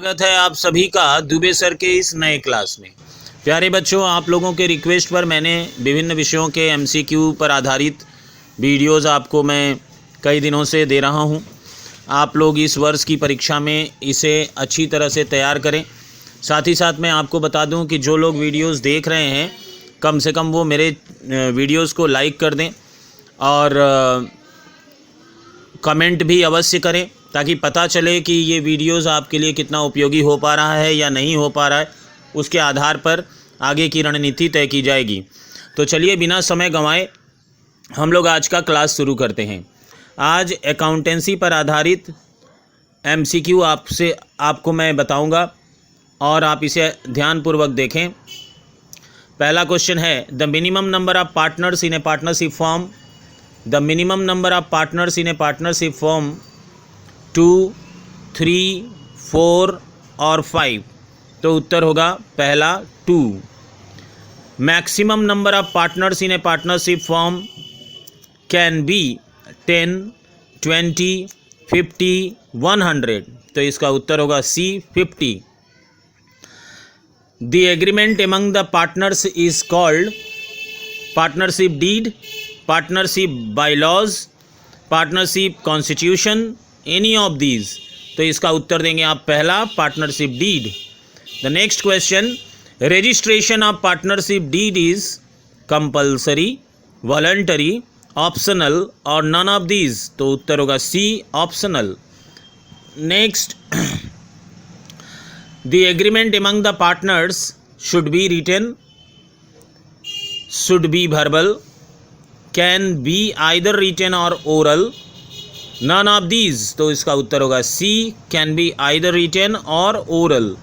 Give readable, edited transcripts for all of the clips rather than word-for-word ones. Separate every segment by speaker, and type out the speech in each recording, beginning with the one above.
Speaker 1: स्वागत है आप सभी का दुबे सर के इस नए क्लास में। प्यारे बच्चों, आप लोगों के रिक्वेस्ट पर मैंने विभिन्न विषयों के एमसीक्यू पर आधारित वीडियोस आपको मैं कई दिनों से दे रहा हूं। आप लोग इस वर्ष की परीक्षा में इसे अच्छी तरह से तैयार करें। साथ ही साथ मैं आपको बता दूं कि जो लोग वीडियोस देख रहे हैं कम से कम वो मेरे वीडियोस को लाइक कर दें और कमेंट भी अवश्य करें, ताकि पता चले कि ये वीडियोस आपके लिए कितना उपयोगी हो पा रहा है या नहीं हो पा रहा है। उसके आधार पर आगे की रणनीति तय की जाएगी। तो चलिए बिना समय गंवाए हम लोग आज का क्लास शुरू करते हैं। आज अकाउंटेंसी पर आधारित एमसीक्यू आपको मैं बताऊंगा और आप इसे ध्यानपूर्वक देखें। पहला क्वेश्चन है, the minimum number of partners in a partnership form. The minimum number of partners in a partnership form 2, 3, 4 और 5। तो उत्तर होगा पहला 2। Maximum number of partners in a partnership form can be 10, 20, 50, 100। तो इसका उत्तर होगा C 50। The agreement among the partners is called partnership deed, partnership bylaws, partnership constitution, any of these. तो इसका उत्तर देंगे आप पहला partnership deed. The next question, registration of partnership deed is compulsory, voluntary, optional और नन ऑफ दीज। तो उत्तर होगा C optional. Next, the agreement among the partners should be written, should be verbal, can be either written or oral, none of these. तो इसका उत्तर होगा C, can be either written or oral.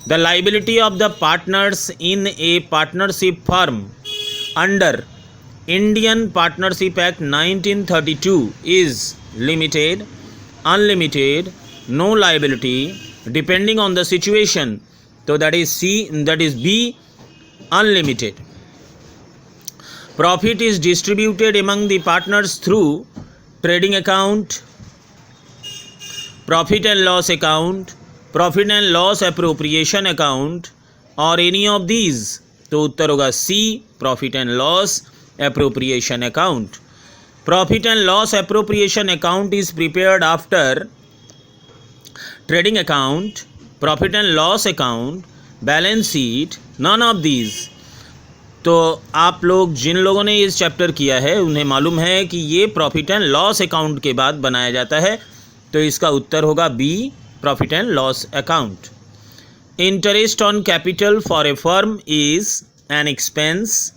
Speaker 1: The liability of the partners in a partnership firm under Indian partnership act 1932 is limited, unlimited, no liability, depending on the situation. तो that is B, unlimited. Profit is distributed among the partners through trading account, profit and loss account, profit and loss appropriation account or any of these। तो उत्तर होगा सी, profit and loss appropriation account। Profit and loss appropriation account is prepared after trading account, profit and loss account, balance sheet, none of these। तो आप लोग जिन लोगों ने इस chapter किया है उन्हें मालूम है कि ये प्रॉफिट एंड लॉस अकाउंट के बाद बनाया जाता है। तो इसका उत्तर होगा B, profit and loss account. Interest on capital for a firm is an expense,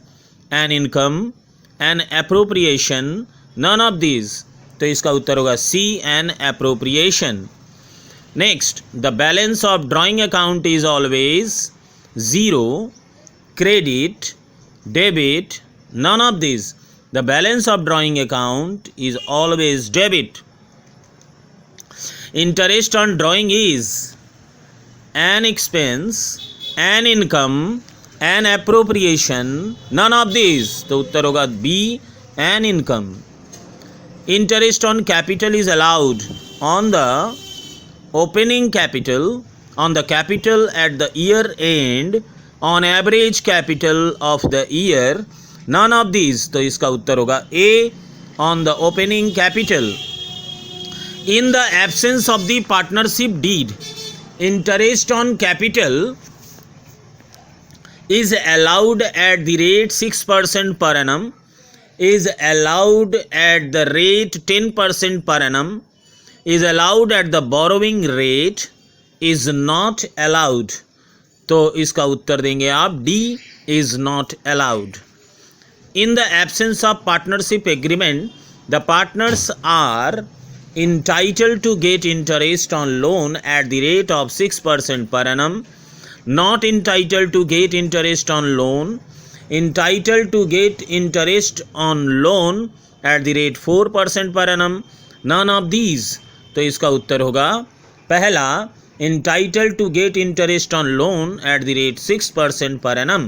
Speaker 1: an income, an appropriation, none of these. तो इसका उत्तर होगा C, an appropriation. Next, the balance of drawing account is always zero, credit, debit, none of these। The balance of drawing account is always debit। Interest on drawing is an expense, an income, an appropriation, none of these। तो उत्तर होगा B, an income। Interest on capital is allowed on the opening capital, on the capital at the year end, on average capital of the year, none of these। तो इसका उत्तर होगा A, on the opening capital। In the absence of the partnership deed, interest on capital is allowed at the rate 6% per annum, is allowed at the rate 10% per annum, is allowed at the borrowing rate, is not allowed। तो इसका उत्तर देंगे आप D, is not allowed. In the absence of partnership agreement the partners are entitled to get interest on loan at the rate of 6% per annum, not entitled to get interest on loan, entitled to get interest on loan at the rate 4% per annum, none of these। तो इसका उत्तर होगा पहला, entitled to get interest on loan at the rate 6% per annum।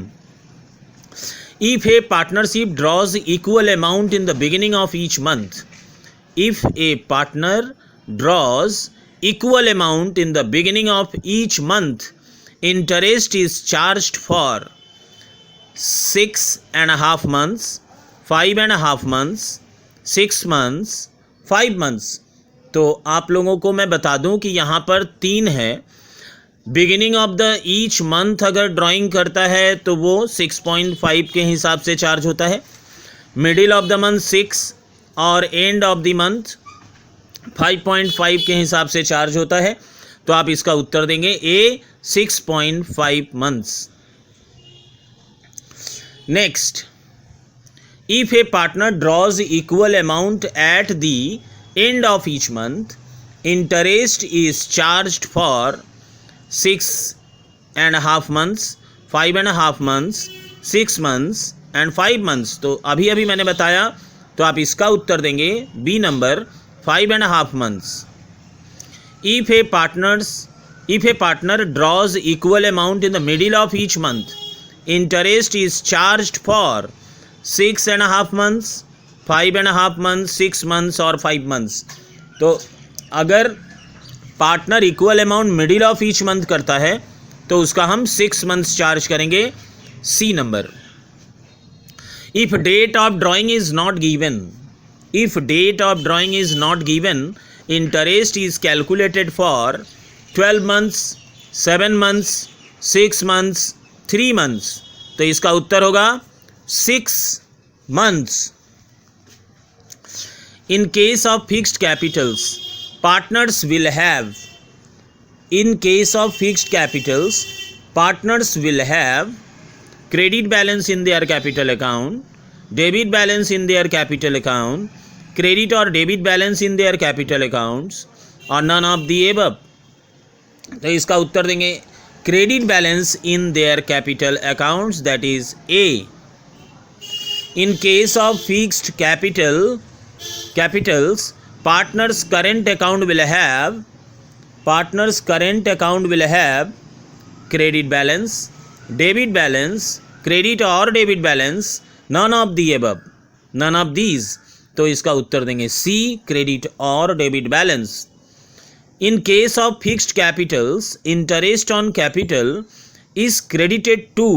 Speaker 1: If a partnership draws equal amount in the beginning of each month, if a partner draws equal amount in the beginning of each month, interest is charged for 6.5 months, 5.5 months, 6 months, 5 months। तो आप लोगों को मैं बता दूं कि यहाँ पर 3 है। Beginning of the each month अगर ड्राइंग करता है तो वो 6.5 के हिसाब से चार्ज होता है, मिडिल ऑफ द मंथ 6 और एंड ऑफ द मंथ 5.5 के हिसाब से चार्ज होता है। तो आप इसका उत्तर देंगे A 6.5 months. Next, if a partner draws equal amount at the end of each month, interest is charged for 6.5 months, 5.5 months, 6 months and 5 months। तो अभी अभी मैंने बताया, तो आप इसका उत्तर देंगे B number 5.5 months। If a partner draws equal amount in the middle of each month, interest is charged for 6.5 months, 5.5 months, 6 months और 5 months। तो अगर partner equal amount middle of each month करता है तो उसका हम 6 मंथ्स चार्ज करेंगे, C number. If date of drawing is not given, if date of drawing is not given, interest is calculated for 12 months, 7 months, 6 months, 3 months. तो इसका उत्तर होगा 6 months. In case of fixed capitals, partners will have, in case of fixed capitals, partners will have credit balance in their capital account, debit balance in their capital account, credit or debit balance in their capital accounts, or none of the above। तो इसका उत्तर देंगे credit balance in their capital accounts, that is A। In case of fixed capitals, partners current account will have credit balance, debit balance, credit or debit balance, none of the above, none of these। तो इसका उत्तर देंगे सी, credit or debit balance। In case of fixed capitals, interest on capital is credited to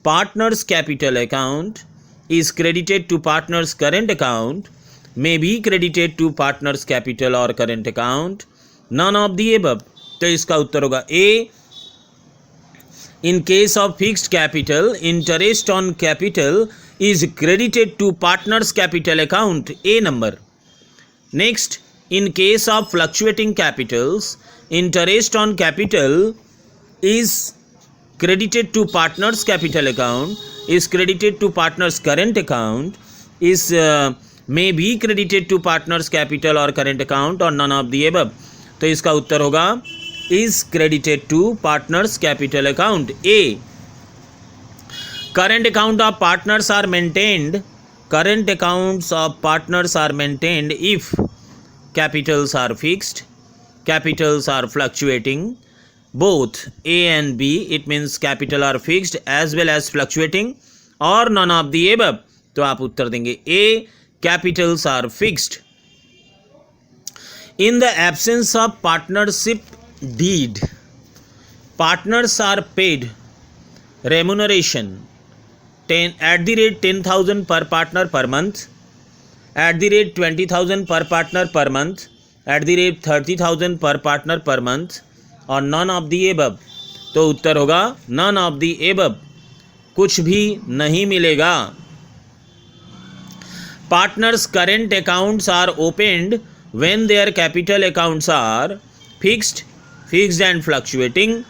Speaker 1: partners capital account, is credited to partners current account, may be credited to partners capital or current account, none of the above। तो इसका उत्तर होगा ए। In case of fixed capital, interest on capital is credited to partners capital account, A number। Next, in case of fluctuating capitals, interest on capital is credited to partners capital account, is credited to partners current account, is may be credited to partners capital or current account, or none of the above। तो इसका उत्तर होगा is credited to partners capital account, A। Current account of partners are maintained, current accounts of partners are maintained if capitals are fixed, capitals are fluctuating, both A and B, it means capital are fixed as well as fluctuating, or none of the above। तो आप उत्तर देंगे A, capitals are fixed। In the absence of partnership deed, partners are paid remuneration at the rate 10,000 per partner per month, at the rate 20,000 per partner per month, at the rate 30,000 per partner per month, और none of the above। तो उत्तर होगा none of the above, कुछ भी नहीं मिलेगा। Partners current accounts are opened when their capital accounts are fixed and fluctuating,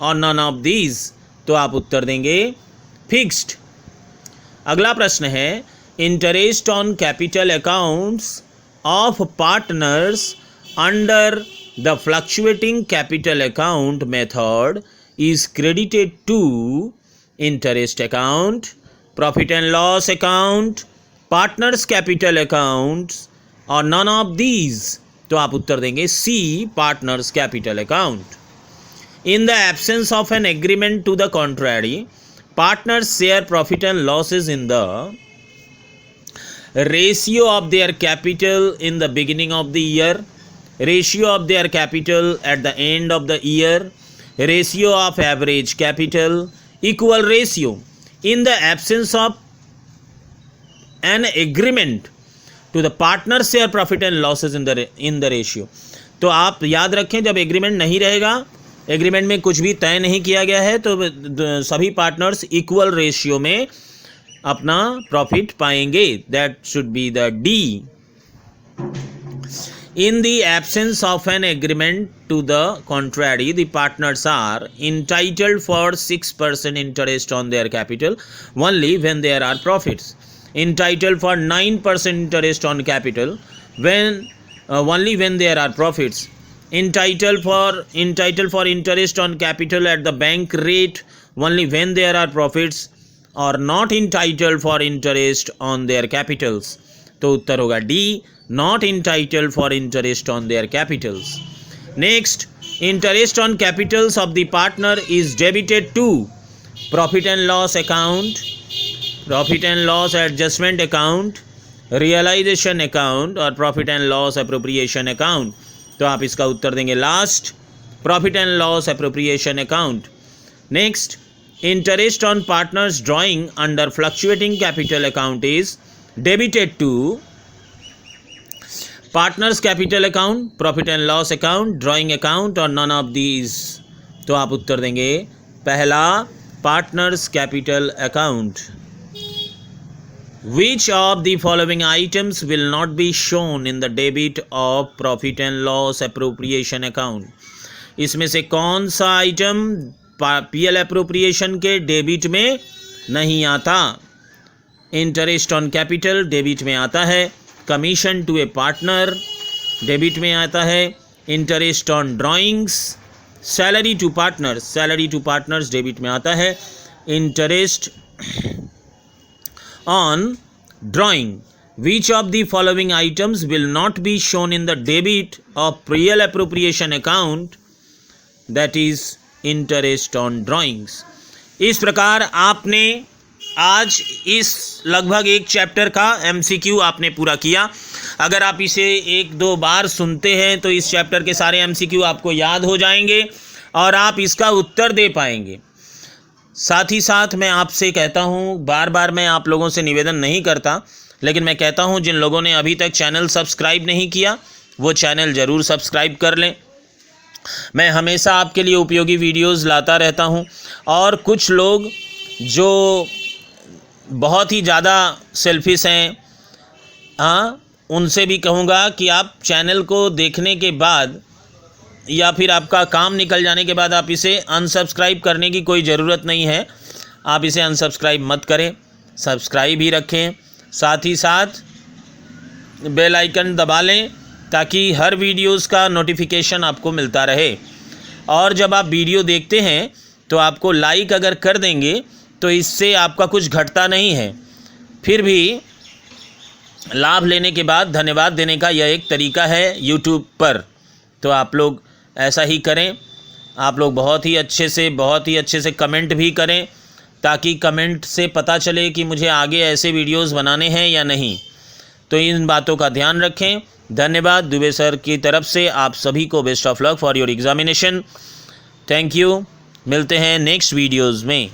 Speaker 1: or none of these। तो आप उत्तर देंगे फिक्स्ड। अगला प्रश्न है, interest on capital accounts of partners under the fluctuating capital account method is credited to interest account, profit and loss account, partners capital accounts, or none of these. तो आप उत्तर देंगे C, partners capital account. In the absence of an agreement to the contrary, partners share profit and losses in the ratio of their capital in the beginning of the year, ratio of their capital at the end of the year, ratio of average capital, equal ratio. In the absence of an agreement to the partner share profit and losses in the ratio. तो आप याद रखें, जब agreement नहीं रहेगा, agreement में कुछ भी तय नहीं किया गया है, तो सभी पार्टनर्स इक्वल रेशियो में अपना प्रॉफिट पाएंगे. That should be the D. In the absence of an agreement to the contrary, the partners are entitled for 6% interest on their capital only when there are profits. Entitled for 9% interest on capital only when there are profits. Entitled for interest on capital at the bank rate only when there are profits, or not entitled for interest on their capitals. तो उत्तर होगा D, not entitled for interest on their capitals. Next, interest on capitals of the partner is debited to profit and loss account, profit and loss adjustment account, realization account और profit and loss appropriation account. तो आप इसका उत्तर देंगे last, profit and loss appropriation account. Next, interest on partners drawing under fluctuating capital account is debited to partners capital account, profit and loss account, drawing account or none of these. तो आप उत्तर देंगे पहला, partners capital account. Which of the following items will not be shown in the debit of profit and loss appropriation account? इसमें से कौन सा item PL appropriation के डेबिट में नहीं आता? इंटरेस्ट ऑन कैपिटल डेबिट में आता है, commission to a partner debit में आता है, interest on drawings, salary to partners debit में आता है, interest on drawing. Which of the following items will not be shown in the debit of real appropriation account? That is interest on drawings. इस प्रकार आपने आज इस लगभग एक चैप्टर का MCQ आपने पूरा किया. अगर आप इसे 1-2 बार सुनते हैं तो इस चैप्टर के सारे MCQ आपको याद हो जाएंगे और आप इसका उत्तर दे पाएंगे. साथ ही साथ मैं आपसे कहता हूँ, बार बार मैं आप लोगों से निवेदन नहीं करता, लेकिन मैं कहता हूँ जिन लोगों ने अभी तक चैनल सब्सक्राइब नहीं किया वो चैनल ज़रूर सब्सक्राइब कर लें. मैं हमेशा आपके लिए उपयोगी वीडियोस लाता रहता हूँ. और कुछ लोग जो बहुत ही ज़्यादा सेल्फिश हैं, हाँ, उनसे भी कहूँगा कि आप चैनल को देखने के बाद या फिर आपका काम निकल जाने के बाद आप इसे अनसब्सक्राइब करने की कोई ज़रूरत नहीं है. आप इसे अनसब्सक्राइब मत करें, सब्सक्राइब ही रखें. साथ ही साथ बेल आइकन दबा लें ताकि हर वीडियोस का नोटिफिकेशन आपको मिलता रहे. और जब आप वीडियो देखते हैं तो आपको लाइक अगर कर देंगे तो इससे आपका कुछ घटता नहीं है. फिर भी लाभ लेने के बाद धन्यवाद देने का यह एक तरीका है यूट्यूब पर. तो आप लोग ऐसा ही करें. आप लोग बहुत ही अच्छे से कमेंट भी करें ताकि कमेंट से पता चले कि मुझे आगे ऐसे वीडियोस बनाने हैं या नहीं. तो इन बातों का ध्यान रखें. धन्यवाद. दुबे सर की तरफ से आप सभी को best of luck for your examination. Thank you. मिलते हैं नेक्स्ट वीडियोज़ में.